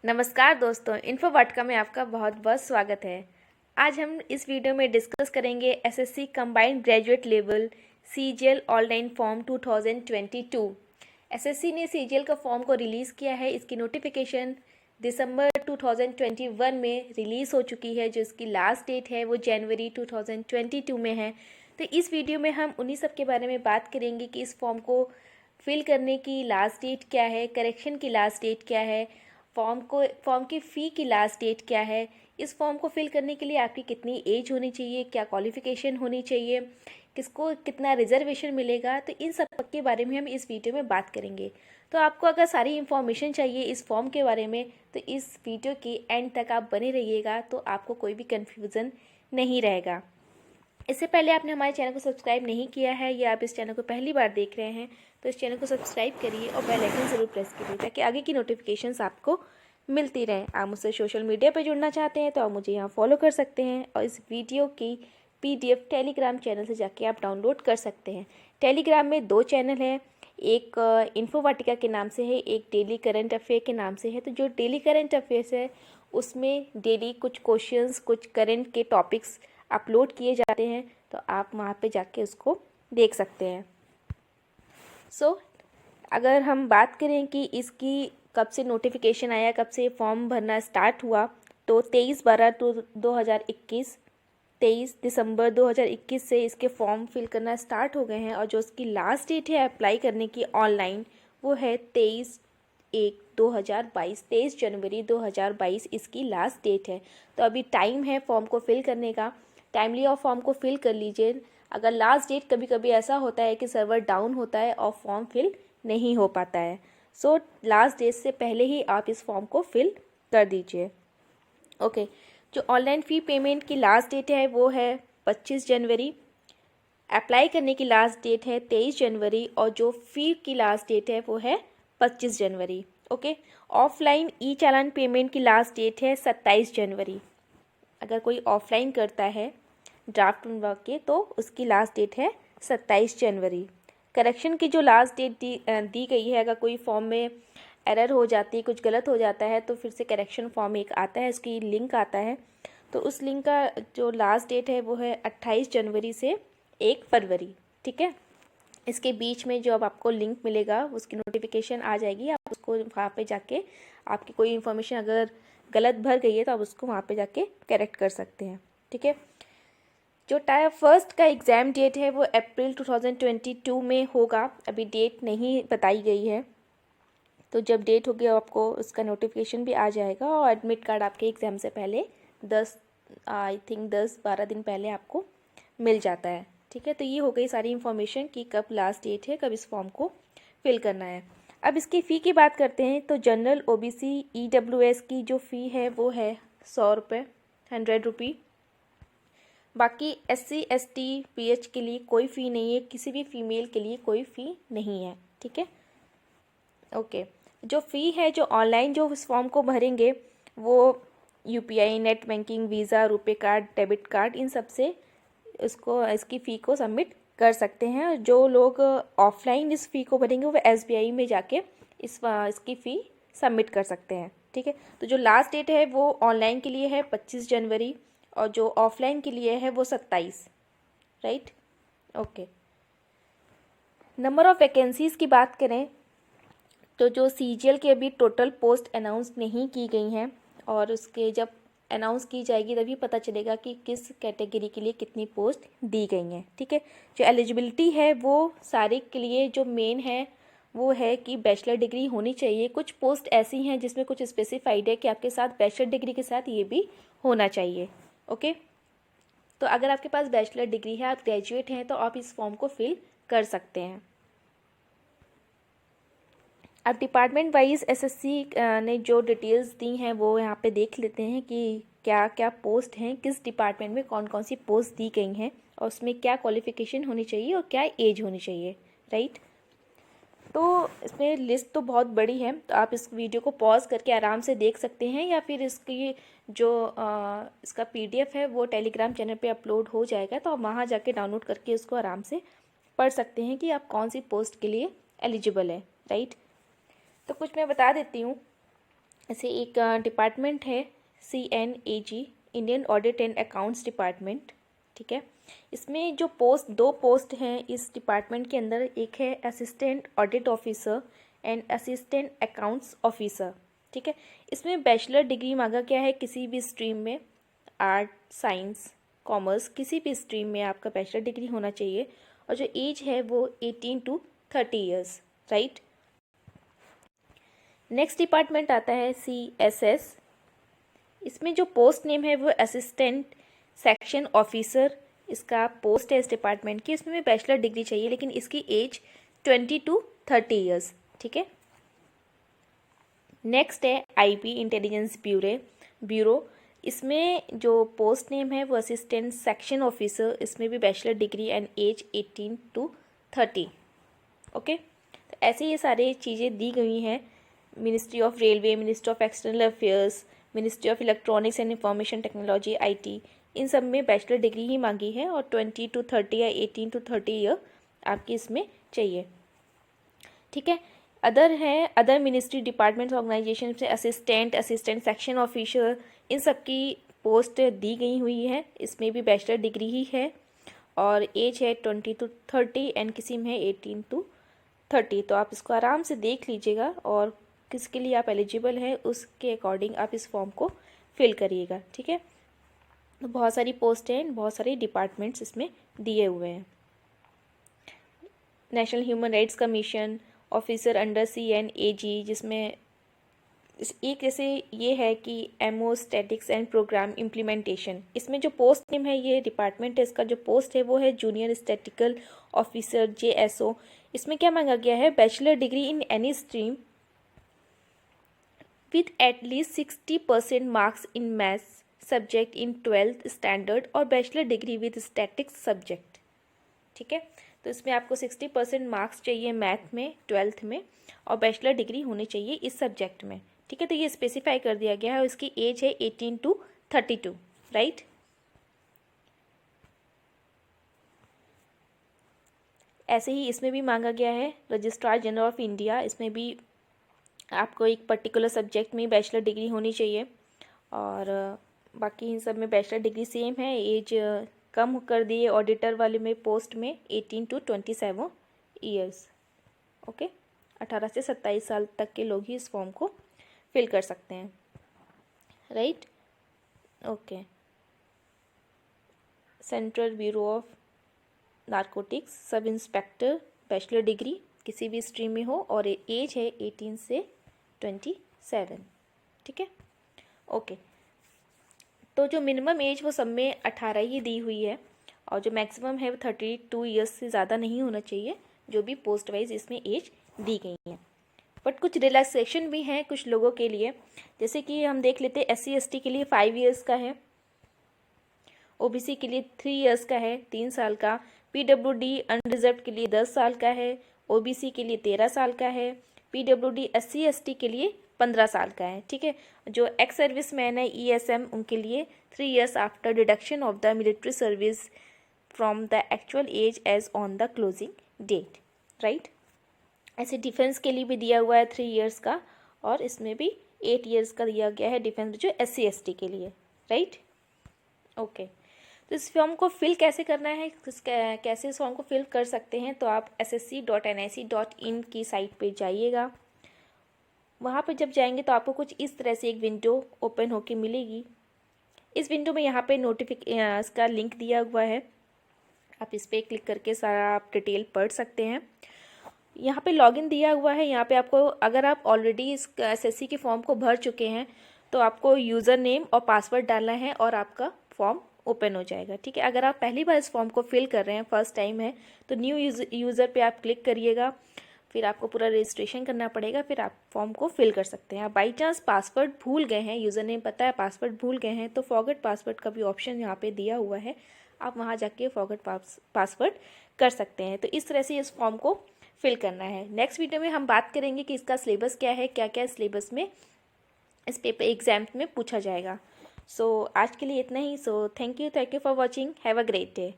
नमस्कार दोस्तों, इन्फो वाटका में आपका बहुत बहुत स्वागत है। आज हम इस वीडियो में डिस्कस करेंगे SSC combined graduate level CGL online form 2022। SSC ने सीजीएल का फॉर्म को रिलीज़ किया है। इसकी नोटिफिकेशन दिसंबर 2021 में रिलीज़ हो चुकी है। जो इसकी लास्ट डेट है वो जनवरी 2022 में है। तो इस वीडियो में हम उन्हीं सब के बारे में बात करेंगे कि इस फॉर्म फिल करने की लास्ट डेट क्या है, करेक्शन की लास्ट डेट क्या है, फॉर्म की फ़ी की लास्ट डेट क्या है, इस फॉर्म को फिल करने के लिए आपकी कितनी एज होनी चाहिए, क्या क्वालिफ़िकेशन होनी चाहिए, किसको कितना रिजर्वेशन मिलेगा। तो इन सब के बारे में हम इस वीडियो में बात करेंगे। तो आपको अगर सारी इन्फॉर्मेशन चाहिए इस फॉर्म के बारे में तो इस वीडियो के एंड तक आप बने रहिएगा, तो आपको कोई भी कन्फ्यूज़न नहीं रहेगा। इससे पहले आपने हमारे चैनल को सब्सक्राइब नहीं किया है या आप इस चैनल को पहली बार देख रहे हैं तो इस चैनल को सब्सक्राइब करिए और बेल आइकन ज़रूर प्रेस कीजिए ताकि आगे की नोटिफिकेशंस आपको मिलती रहें। आप मुझसे सोशल मीडिया पर जुड़ना चाहते हैं तो आप मुझे यहाँ फॉलो कर सकते हैं और इस वीडियो की PDF टेलीग्राम चैनल से जाके आप डाउनलोड कर सकते हैं। टेलीग्राम में 2 चैनल हैं, एक इन्फो वाटिका के नाम से है, एक डेली करंट अफेयर के नाम से है। तो जो डेली करंट अफेयर्स है उसमें डेली कुछ क्वेश्चंस, कुछ करंट के टॉपिक्स अपलोड किए जाते हैं, तो आप वहाँ पे जाके उसको देख सकते हैं। अगर हम बात करें कि इसकी कब से नोटिफिकेशन आया, कब से फॉर्म भरना स्टार्ट हुआ, तो 23 दिसंबर 2021 से इसके फॉर्म फिल करना स्टार्ट हो गए हैं। और जो इसकी लास्ट डेट है अप्लाई करने की ऑनलाइन वो है 23 जनवरी 2022 इसकी लास्ट डेट है। तो अभी टाइम है फॉर्म को फिल करने का। टाइमली और फॉर्म को फिल कर लीजिए। अगर लास्ट डेट कभी कभी ऐसा होता है कि सर्वर डाउन होता है और फॉर्म फिल नहीं हो पाता है, लास्ट डेट से पहले ही आप इस फॉर्म को फिल कर दीजिए। ओके, जो ऑनलाइन फ़ी पेमेंट की लास्ट डेट है वो है 25 जनवरी। अप्लाई करने की लास्ट डेट है 23 जनवरी और जो फ़ी की लास्ट डेट है वो है 25 जनवरी। ओके, ऑफलाइन ई चालान पेमेंट की लास्ट डेट है 27 जनवरी। अगर कोई ऑफलाइन करता है ड्राफ्ट बनवा के तो उसकी लास्ट डेट है 27 जनवरी। करेक्शन की जो लास्ट डेट दी गई है, अगर कोई फॉर्म में एरर हो जाती है, कुछ गलत हो जाता है तो फिर से करेक्शन फॉर्म एक आता है, उसकी लिंक आता है, तो उस लिंक का जो लास्ट डेट है वो है 28 जनवरी से 1 फरवरी। ठीक है, इसके बीच में जो अब आपको लिंक मिलेगा उसकी नोटिफिकेशन आ जाएगी। आप उसको वहाँ पे जाके आपकी कोई इन्फॉर्मेशन अगर गलत भर गई है तो आप उसको वहाँ पे जाके करेक्ट कर सकते हैं। ठीक है, जो टायर फर्स्ट का एग्ज़ाम डेट है वो अप्रैल 2022 में होगा। अभी डेट नहीं बताई गई है, तो जब डेट होगी आपको उसका नोटिफिकेशन भी आ जाएगा। और एडमिट कार्ड आपके एग्ज़ाम से पहले 10-12 दिन पहले आपको मिल जाता है। ठीक है, तो ये हो गई सारी इन्फॉर्मेशन कि कब लास्ट डेट है, कब इस फॉर्म को फिल करना है। अब इसकी फ़ी की बात करते हैं तो जनरल OBC EWS की जो फ़ी है वो है 100 रुपये, 100 रुपी। बाकी SC ST PH के लिए कोई फ़ी नहीं है, किसी भी फीमेल के लिए कोई फ़ी नहीं है। ठीक है, ओके, जो फ़ी है जो ऑनलाइन जो इस फॉर्म को भरेंगे वो UPI, net banking, Visa, RuPay card, debit card, इन सब से इसकी फ़ी को सबमिट कर सकते हैं। जो लोग ऑफलाइन इस फ़ी को भरेंगे वो SBI में जाके इसकी फ़ी सबमिट कर सकते हैं। ठीक है, तो जो लास्ट डेट है वो ऑनलाइन के लिए है 25 जनवरी और जो ऑफलाइन के लिए है वो 27। Right, okay. Number of vacancies की बात करें तो जो CGL की अभी टोटल पोस्ट अनाउंस नहीं की गई हैं और उसके जब अनाउंस की जाएगी तभी पता चलेगा कि किस कैटेगरी के लिए कितनी पोस्ट दी गई हैं। ठीक है, जो एलिजिबिलिटी है वो सारे के लिए जो मेन है वो है कि बैचलर डिग्री होनी चाहिए। कुछ पोस्ट ऐसी हैं जिसमें कुछ स्पेसिफाइड है कि आपके साथ बैचलर डिग्री के साथ ये भी होना चाहिए। ओके, तो अगर आपके पास बैचलर डिग्री है, आप ग्रेजुएट हैं, तो आप इस फॉर्म को फिल कर सकते हैं। अब डिपार्टमेंट वाइज एसएससी ने जो डिटेल्स दी हैं वो यहाँ पे देख लेते हैं कि क्या क्या पोस्ट हैं, किस डिपार्टमेंट में कौन कौन सी पोस्ट दी गई हैं और उसमें क्या क्वालिफ़िकेशन होनी चाहिए और क्या एज होनी चाहिए। राइट, तो इसमें लिस्ट तो बहुत बड़ी है, तो आप इस वीडियो को पॉज करके आराम से देख सकते हैं या फिर इसकी जो इसका PDF है वो टेलीग्राम चैनल पे अपलोड हो जाएगा, तो आप वहाँ जाके डाउनलोड करके उसको आराम से पढ़ सकते हैं कि आप कौन सी पोस्ट के लिए एलिजिबल है। राइट, तो कुछ मैं बता देती हूँ ऐसे एक डिपार्टमेंट है CNAG, Indian audit and accounts department, ठीक है। इसमें जो दो पोस्ट हैं इस डिपार्टमेंट के अंदर, एक है assistant audit officer and assistant accounts officer, ठीक है। इसमें बैचलर डिग्री मांगा गया है किसी भी स्ट्रीम में, आर्ट, साइंस, कॉमर्स, किसी भी स्ट्रीम में आपका बैचलर डिग्री होना चाहिए, और जो एज है वो 18 to 30 years, right. Next department आता है CSS। इसमें जो पोस्ट नेम है वो असिस्टेंट सेक्शन ऑफिसर इसका पोस्ट है इस डिपार्टमेंट की। इसमें भी बैचलर डिग्री चाहिए, लेकिन इसकी एज 20 to 30 ईयर्स, ठीक है। नेक्स्ट है IB, इंटेलिजेंस ब्यूरो। इसमें जो पोस्ट नेम है वो असिस्टेंट सेक्शन ऑफिसर, इसमें भी bachelor degree and age 18 to 30, okay. तो ऐसे ये सारी चीज़ें दी गई हैं। Ministry of railway, ministry of external affairs, ministry of electronics and information technology IT, इन सब में बैचलर डिग्री ही मांगी है, और 20 to 30 या 18 to 30 ईयर आपकी इसमें चाहिए, ठीक है। अदर मिनिस्ट्री डिपार्टमेंट्स ऑर्गेनाइजेशन से असिस्टेंट सेक्शन ऑफिसर, इन सब की पोस्ट दी गई हुई है। इसमें भी बैचलर डिग्री ही है, और एज है 20 to 30 एंड किसी में है 18 to 30। तो आप इसको आराम से देख लीजिएगा, और किसके लिए आप एलिजिबल हैं उसके अकॉर्डिंग आप इस फॉर्म को फिल करिएगा, ठीक है। तो बहुत सारी पोस्ट हैं, बहुत सारे डिपार्टमेंट्स इसमें दिए हुए हैं। National human rights commission officer under CNAG, जिसमें एक जैसे ये है कि MO statics and programme implementation. इसमें जो पोस्ट नेम है, ये डिपार्टमेंट है, इसका जो पोस्ट है वो है जूनियर स्टैटिकल ऑफिसर JSO। इसमें क्या मांगा गया है, bachelor degree in any stream with at least 60% marks in maths subject in 12th standard, और bachelor degree with statics subject, ठीक है। तो इसमें आपको 60% मार्क्स चाहिए मैथ में 12th में, और बैचलर डिग्री होनी चाहिए इस सब्जेक्ट में, ठीक है। तो ये स्पेसिफाई कर दिया गया है, और इसकी एज है 18 to 32, राइट। ऐसे ही इसमें भी मांगा गया है रजिस्ट्रार जनरल ऑफ इंडिया। इसमें भी आपको एक पर्टिकुलर सब्जेक्ट में बैचलर डिग्री होनी चाहिए, और बाकी इन सब में बैचलर डिग्री सेम है। एज कम कर दिए ऑडिटर वाले में पोस्ट में 18 to 27 ईयर्स, ओके। 18 से 27 साल तक के लोग ही इस फॉर्म को फिल कर सकते हैं, right, okay. Central bureau of narcotics sub inspector, bachelor degree किसी भी स्ट्रीम में हो, और एज है 18 से 27, ठीक है, ओके। तो जो मिनिमम एज वो सब में 18 ही दी हुई है, और जो मैक्सिमम है वो 32 ईयर्स से ज़्यादा नहीं होना चाहिए, जो भी पोस्ट वाइज इसमें एज दी गई है। बट कुछ रिलैक्सेशन भी हैं कुछ लोगों के लिए, जैसे कि हम देख लेते हैं SC ST के लिए 5 ईयर्स का है, OBC के लिए 3 ईयर्स का है, 3 साल का, PWD अनरिजर्व के लिए 10 साल का है, OBC के लिए 13 साल का है, PWD SC ST के लिए 15 साल का है, ठीक है। जो एक्स सर्विस मैन है ESM, उनके लिए 3 years after deduction of the military service from the actual age age on the closing date, right. ऐसे डिफेंस के लिए भी दिया हुआ है 3 ईयर्स का, और इसमें भी 8 ईयर्स का दिया गया है डिफेंस जो SC ST के लिए, राइट, ओके। तो इस फॉर्म को फिल कैसे करना है, कैसे इस फॉर्म को फिल कर सकते हैं, तो आप ssc.nic.in की साइट पे जाइएगा। वहाँ पे जब जाएंगे तो आपको कुछ इस तरह से एक विंडो ओपन होके मिलेगी। इस विंडो में यहाँ पे इसका लिंक दिया हुआ है, आप इस पर क्लिक करके सारा आप डिटेल पढ़ सकते हैं। यहाँ पे लॉगिन दिया हुआ है। यहाँ पे आपको, अगर आप ऑलरेडी इस SSC के फॉर्म को भर चुके हैं तो आपको यूज़र नेम और पासवर्ड डालना है, और आपका फॉर्म ओपन हो जाएगा, ठीक है। अगर आप पहली बार इस फॉर्म को फिल कर रहे हैं, फर्स्ट टाइम है, तो न्यू यूज़र पे आप क्लिक करिएगा, फिर आपको पूरा रजिस्ट्रेशन करना पड़ेगा, फिर आप फॉर्म को फिल कर सकते हैं। आप बाई चांस पासवर्ड भूल गए हैं, यूज़र नेम पता है, पासवर्ड भूल गए हैं, तो फॉरगेट पासवर्ड का भी ऑप्शन यहाँ पे दिया हुआ है, आप वहाँ जाके फॉरगेट पासवर्ड कर सकते हैं। तो इस तरह से इस फॉर्म को फिल करना है। नेक्स्ट वीडियो में हम बात करेंगे कि इसका सिलेबस क्या है, क्या क्या सिलेबस में इस पेपर एग्जाम में पूछा जाएगा। सो आज के लिए इतना ही। So thank you for watching, have a great day.